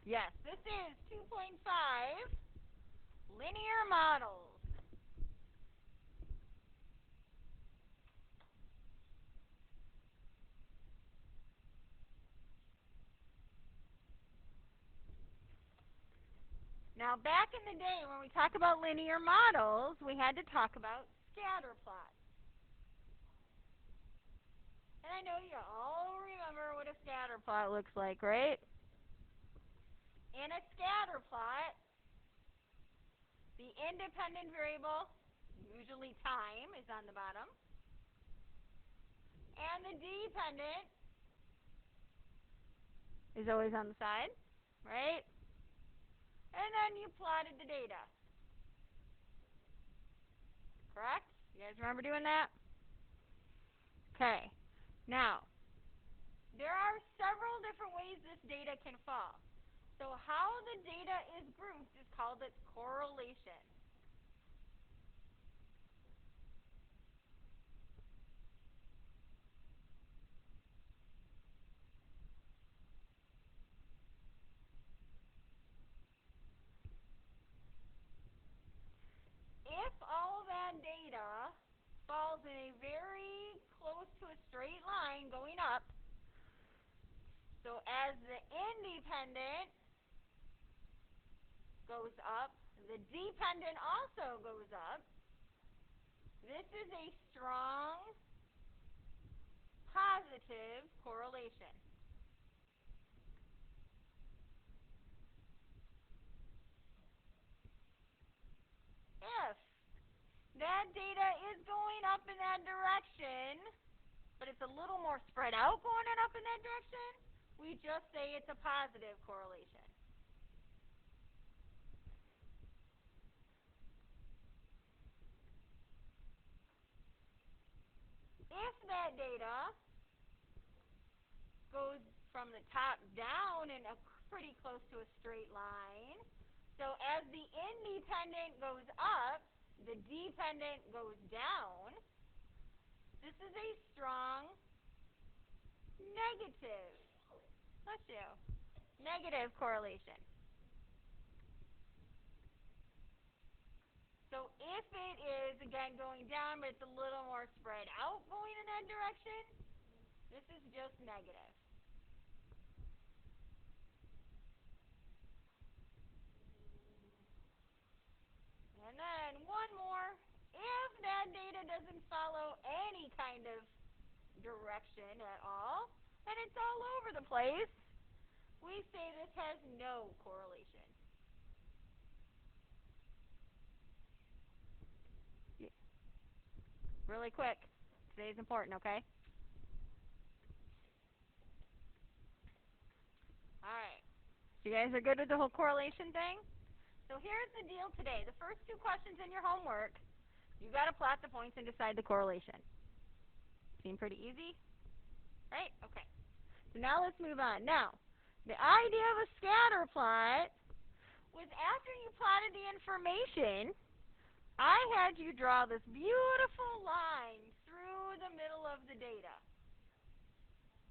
Yes, this is 2.5 linear models. Now, back in the day when we talk about linear models, we had to talk about scatter plots. And I know you all remember what a scatter plot looks like, right? In a scatter plot, the independent variable, usually time, is on the bottom. And the dependent is always on the side, right? And then you plotted the data. Correct? You guys remember doing that? Okay. Now, there are several different ways this data can fall. So how the data is grouped is called its correlation. If all that data falls in a very close to a straight line going up, so as the independent goes up, the dependent also goes up, this is a strong positive correlation. If that data is going up in that direction, but it's a little more spread out going up in that direction, we just say it's a positive correlation. If that data goes from the top down in a pretty close to a straight line, so as the independent goes up, the dependent goes down, this is a strong negative, negative correlation. So if it is, again, going down, but it's a little more spread out going in that direction, this is just negative. And then one more. If that data doesn't follow any kind of direction at all, and it's all over the place, we say this has no correlation. Really quick. Today's important, okay? Alright. So you guys are good with the whole correlation thing? So here's the deal today. The first two questions in your homework, you got to plot the points and decide the correlation. Seem pretty easy? Right? Okay. So now let's move on. Now, the idea of a scatter plot was after you plotted the information, I had you draw this beautiful line through the middle of the data.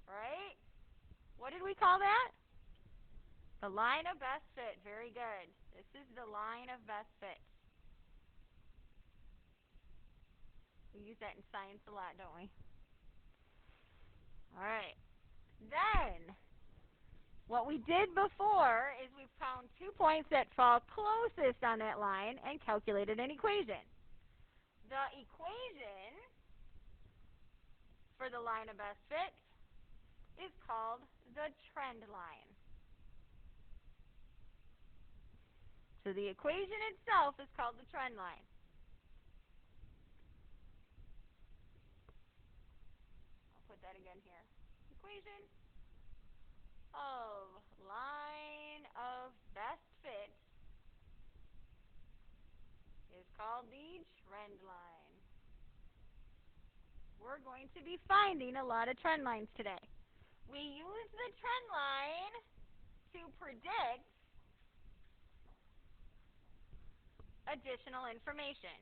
Right? What did we call that? The line of best fit. Very good. This is the line of best fit. We use that in science a lot, don't we? Alright. Then, what we did before is we found 2 points that fall closest on that line and calculated an equation. The equation for the line of best fit is called the trend line. So the equation itself is called the trend line. I'll put that again here. Equation of line of best fit is called the trend line. We're going to be finding a lot of trend lines today. We use the trend line to predict additional information.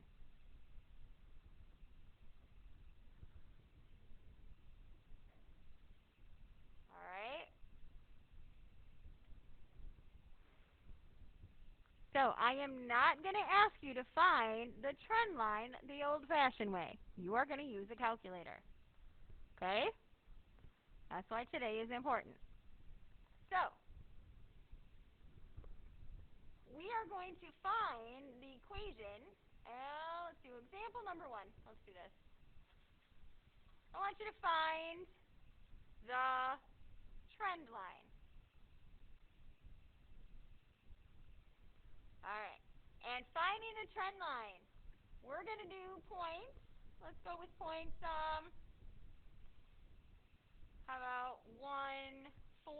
Alright? So I am not going to ask you to find the trend line the old-fashioned way. You are going to use a calculator. Okay? That's why today is important. So, we are going to find the equation. Let's do example number 1. Let's do this. I want you to find the trend line. Alright. And finding the trend line, we're going to do points. Let's go with points, how about 1, 4,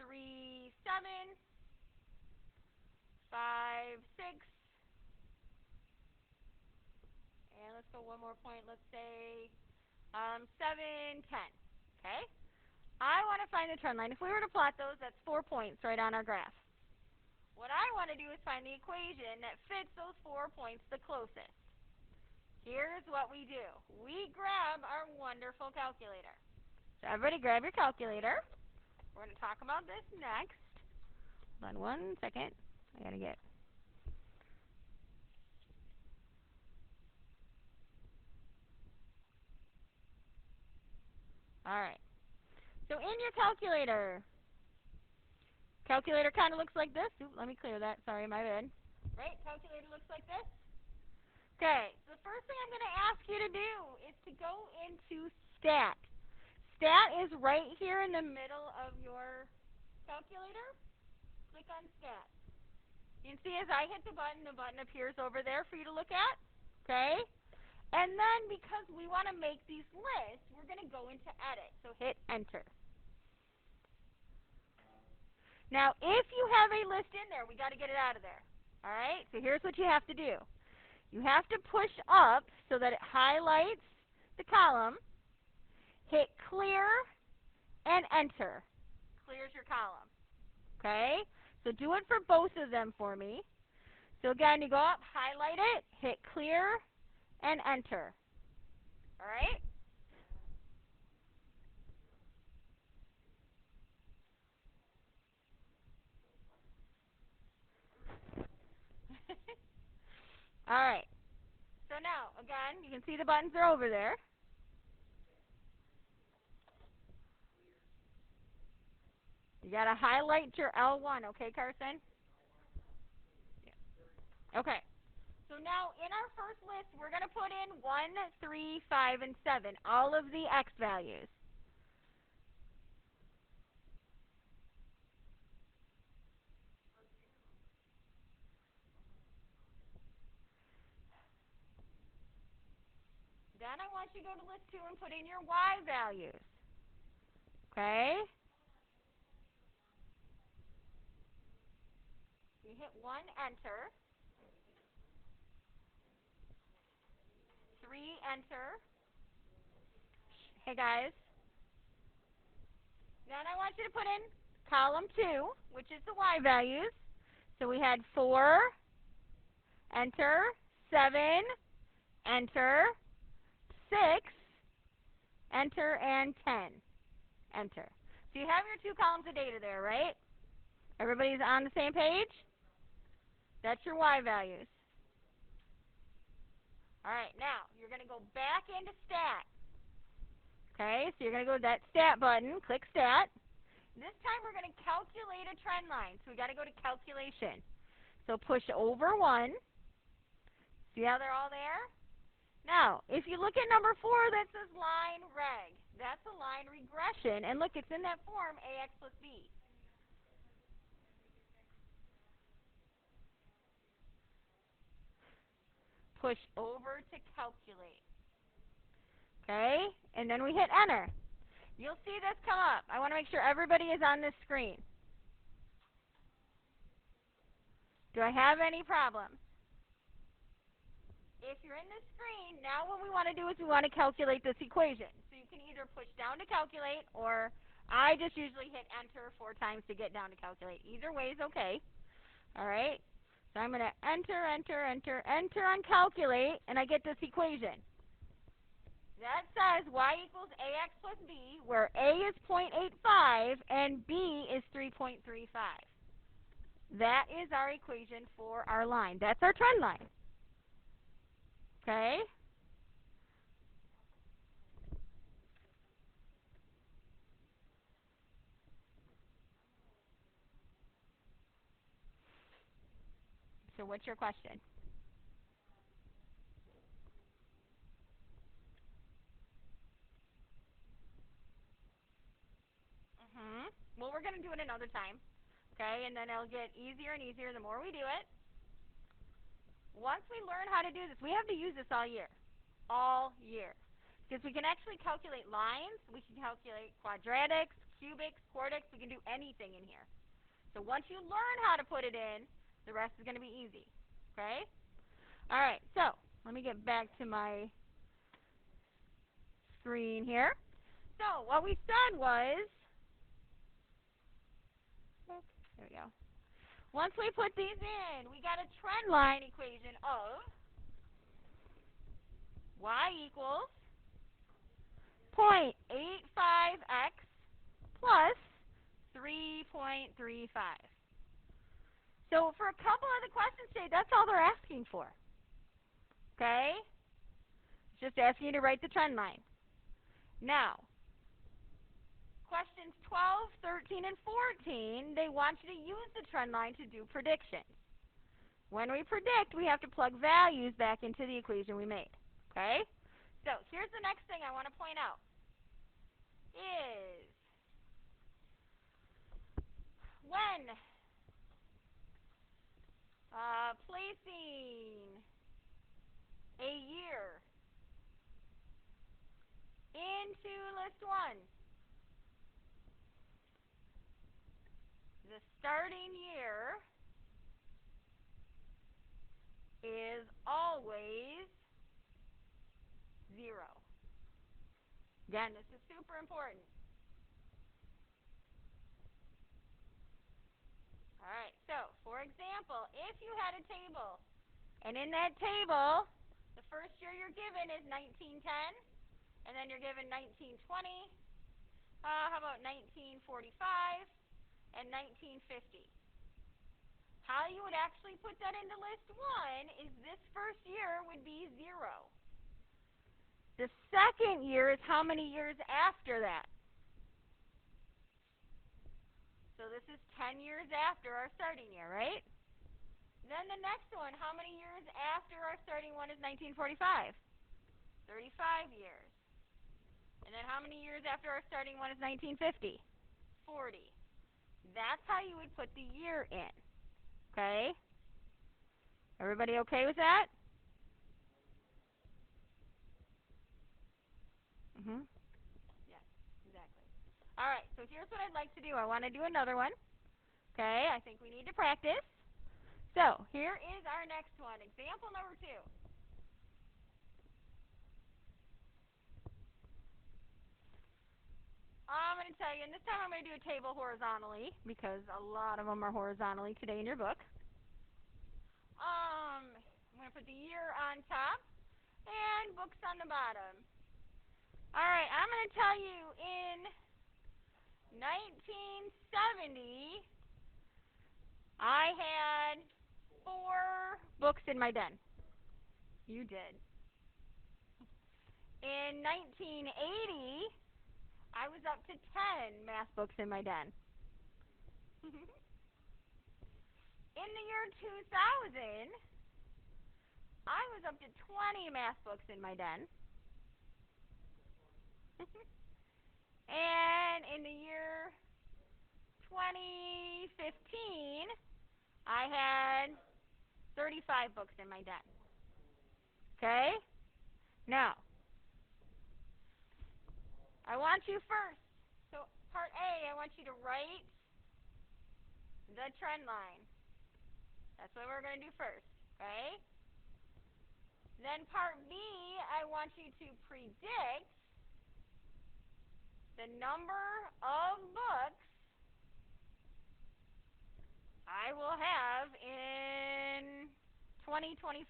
3, 7, 5, 6, and let's go one more point, let's say 7, 10. Okay? I want to find the trend line. If we were to plot those, that's 4 points right on our graph. What I want to do is find the equation that fits those 4 points the closest. Here's what we do. We grab our wonderful calculator. So everybody grab your calculator. We're going to talk about this next. Hold on 1 second. I got to get... Alright. So in your calculator kind of looks like this. Oops, let me clear that. Sorry, my bad. Right? Calculator looks like this. Okay, so the first thing I'm going to ask you to do is to go into Stat. Stat is right here in the middle of your calculator. Click on Stat. You can see as I hit the button appears over there for you to look at. Okay? And then because we want to make these lists, we're going to go into Edit. So hit Enter. Now, if you have a list in there, we got to get it out of there. All right? So here's what you have to do. You have to push up so that it highlights the column. Hit Clear and Enter. Clears your column. Okay? So do it for both of them for me. So again, you go up, highlight it, hit Clear, and Enter. All right? All right. So now, again, you can see the buttons are over there. You got to highlight your L1, okay, Carson? Yeah. Okay. So now, in our first list, we're going to put in 1, 3, 5, and 7, all of the X values. Then I want you to go to list 2 and put in your Y values. Okay? You hit 1, enter. 3, enter. Hey guys. Then I want you to put in column 2, which is the Y values. So we had 4, enter, 7, enter, 6, enter, and 10, enter. So you have your 2 columns of data there, right? Everybody's on the same page? That's your Y values. All right, now you're going to go back into Stat. Okay, so you're going to go to that Stat button, click Stat. This time we're going to calculate a trend line. So we got to go to Calculation. So push over 1. See how they're all there? Now, if you look at number 4, that says line reg. That's a line regression. And look, it's in that form, AX plus B. Push over to calculate. Okay? And then we hit enter. You'll see this come up. I want to make sure everybody is on this screen. Do I have any problems? If you're in this screen, now what we want to do is we want to calculate this equation. So you can either push down to calculate, or I just usually hit enter 4 times to get down to calculate. Either way is okay. All right? So I'm going to enter, enter, enter, enter on calculate, and I get this equation. That says y equals ax plus b, where a is 0.85 and b is 3.35. That is our equation for our line. That's our trend line. Okay? So what's your question? Well, we're going to do it another time. Okay? And then it'll get easier and easier the more we do it. Once we learn how to do this, we have to use this all year. All year. Because we can actually calculate lines, we can calculate quadratics, cubics, quartics, we can do anything in here. So once you learn how to put it in, the rest is going to be easy. Okay? Alright, so let me get back to my screen here. So what we said was, there we go. Once we put these in, we got a trend line equation of y equals 0.85x plus 3.35. So for a couple of the questions today, that's all they're asking for. Okay? It's just asking you to write the trend line. Now, questions 12, 13, and 14, they want you to use the trend line to do predictions. When we predict, we have to plug values back into the equation we made. Okay? So here's the next thing I want to point out is when placing a year into list 1, the starting year is always 0. Again, this is super important. Alright, so for example, if you had a table, and in that table, the first year you're given is 1910, and then you're given 1920, how about 1945, and 1950. How you would actually put that into list 1 is this first year would be 0. The second year is how many years after that. So this is 10 years after our starting year, right? Then the next one, how many years after our starting one is 1945? 35 years. And then how many years after our starting one is 1950? 40. That's how you would put the year in. Okay? Everybody okay with that? Yes, exactly. Alright, so here's what I'd like to do. I want to do another one. Okay, I think we need to practice. So, here is our next one. Example number 2. I'm going to tell you, and this time I'm going to do a table horizontally, because a lot of them are horizontally today in your book. I'm going to put the year on top, and books on the bottom. Alright, I'm going to tell you, in 1970, I had 4 books in my den. You did. In 1980, I was up to 10 math books in my den. In the year 2000, I was up to 20 math books in my den. And in the year 2015, I had 35 books in my den. Okay? Now, I want you first. So, part A, I want you to write the trend line. That's what we're going to do first. Okay? Then part B, I want you to predict the number of books I will have in 2025.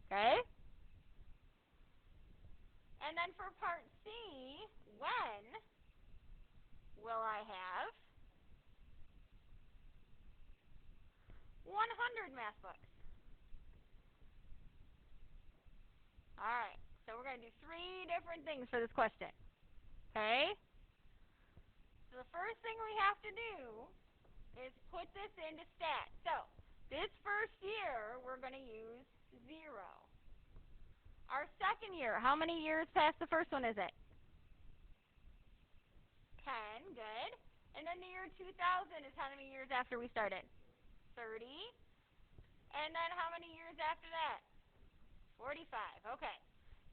Okay? And then for part C, when will I have math books. Alright, so we're going to do 3 different things for this question. Okay? So the first thing we have to do is put this into stat. So, this first year, we're going to use 0. Our second year, how many years past the first one is it? 10, good. And then the year 2000 is how many years after we started? 30. And then how many years after that? 45. Okay.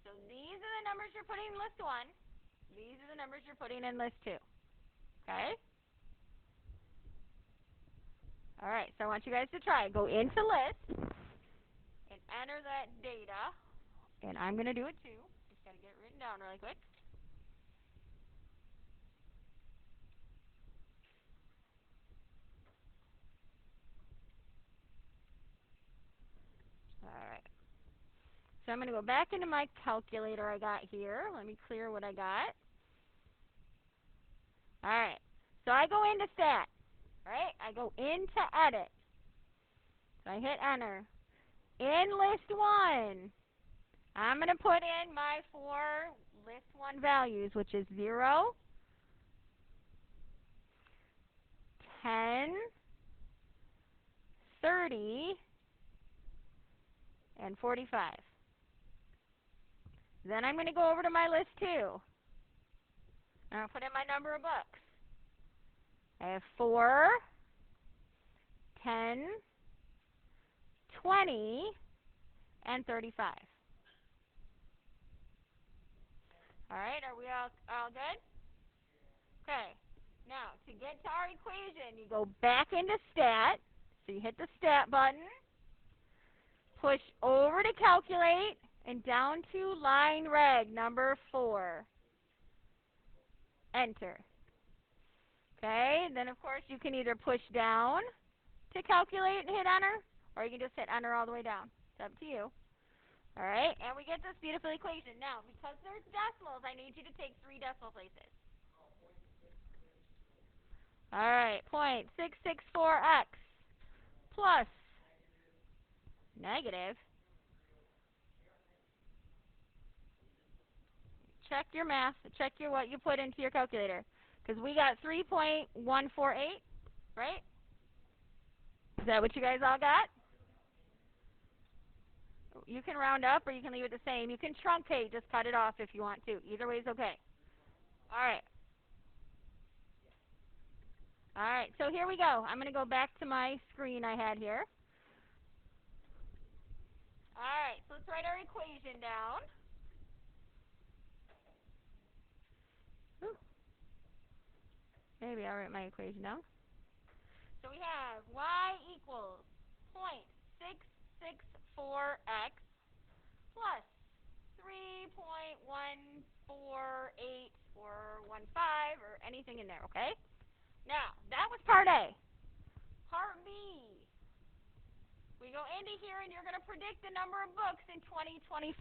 So these are the numbers you're putting in list 1. These are the numbers you're putting in list 2. Okay? Alright, so I want you guys to try. Go into list and enter that data. And I'm going to do it too. Just got to get it written down really quick. Alright. So I'm going to go back into my calculator I got here. Let me clear what I got. Alright. So I go into stat. Right? I go into edit. So I hit enter. In list 1, I'm going to put in my 4 list 1 values, which is 0, 10, 30, and 45. Then I'm going to go over to my list 2. And I'll put in my number of books. I have 4, 10, 20, and 35. Alright, are we all good? Okay. Now, to get to our equation, you go back into stat. So you hit the stat button, push over to calculate, and down to line reg number 4. Enter. Okay, and then of course you can either push down to calculate and hit enter, or you can just hit enter all the way down. It's up to you. Alright, and we get this beautiful equation. Now, because there's decimals, I need you to take 3 decimal places. Alright, 0.664x plus negative. Check your math. Check what you put into your calculator. Because we got 3.148, right? Is that what you guys all got? You can round up or you can leave it the same. You can truncate, just cut it off if you want to. Either way is okay. Alright. Alright, so here we go. I'm going to go back to my screen I had here. Alright, so let's write our equation down. Ooh. Maybe I'll write my equation down. So we have y equals 0.664x plus 3.148 or 15 or anything in there, okay? Now, that was part A. Part B. We go into here and you're going to predict the number of books in 2025.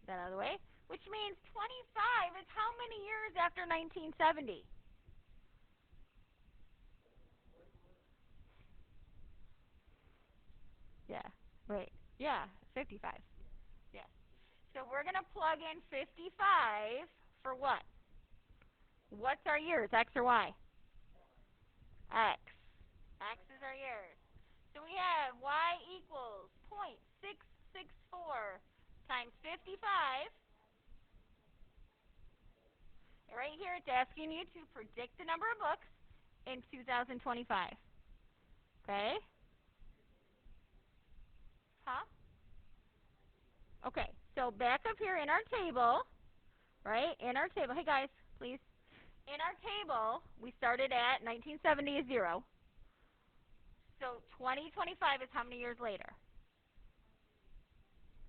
That out of the way. Which means 25 is how many years after 1970? Yeah. Wait. Yeah, 55. Yeah. So we're going to plug in 55 for what? What's our years, X or Y? X. X is our years. So we have Y equals 0.664 times 55. Right here it's asking you to predict the number of books in 2025. Okay? Huh? Okay, so back up here in our table, right? In our table, hey guys, please. In our table, we started at 1970 is 0. So 2025 is how many years later?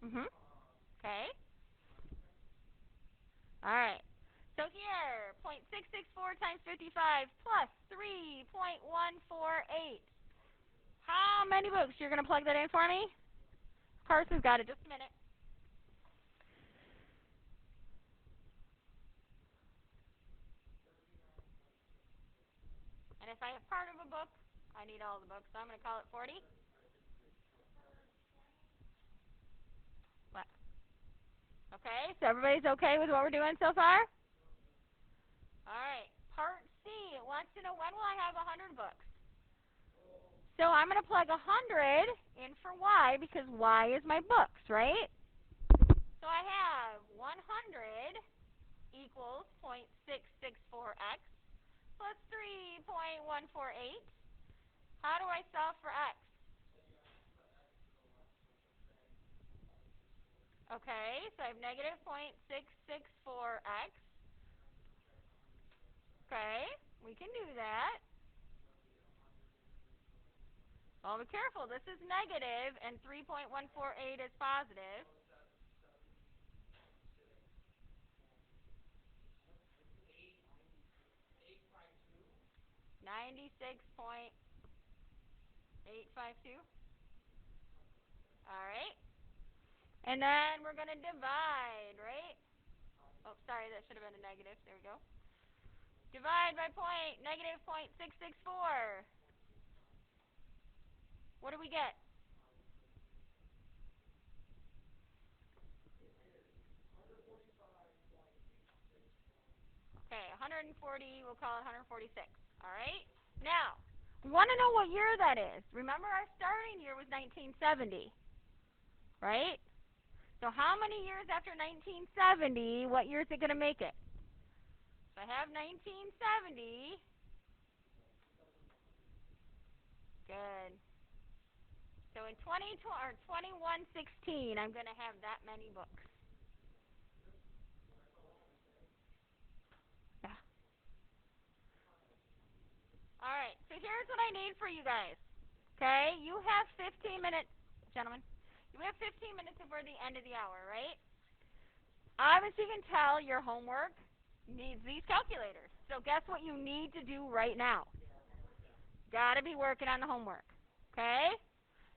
Okay. Alright. So here, 0.664 times 55 plus 3.148. How many books? You're going to plug that in for me? Carson's got it. Just a minute. And if I have part of a book, I need all the books, so I'm going to call it 40. What? Okay, so everybody's okay with what we're doing so far? Alright, part C, it wants to know when will I have 100 books. So I'm going to plug 100 in for y because y is my books, right? So I have 100 equals 0.664x plus 3.148. How do I solve for x? Okay, so I have negative 0.664x. Okay, we can do that. Well, be careful. This is negative, and 3.148 is positive. 96.852. All right. And then we're going to divide, right? Oh, sorry, that should have been a negative. There we go. Divide by negative 0.664. What do we get? Okay, 140, we'll call it 146. All right? Now, we want to know what year that is. Remember our starting year was 1970, right? So how many years after 1970, what year is it going to make it? So I have 1970. Good. So in 2116, I'm going to have that many books. Yeah. All right, so here's what I need for you guys. Okay, you have 15 minutes, gentlemen. You have 15 minutes before the end of the hour, right? Obviously, you can tell your homework needs these calculators. So guess what you need to do right now? Got to be working on the homework. Okay?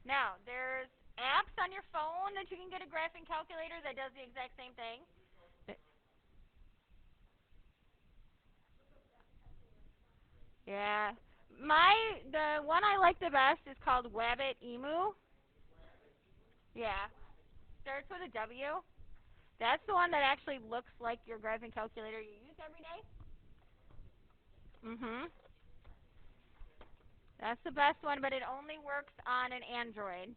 Now, there's apps on your phone that you can get a graphing calculator that does the exact same thing. Yeah. The one I like the best is called Wabbit Emu. Yeah. Starts with a W. That's the one that actually looks like your graphing calculator you use every day. Mhm. That's the best one, but it only works on an Android.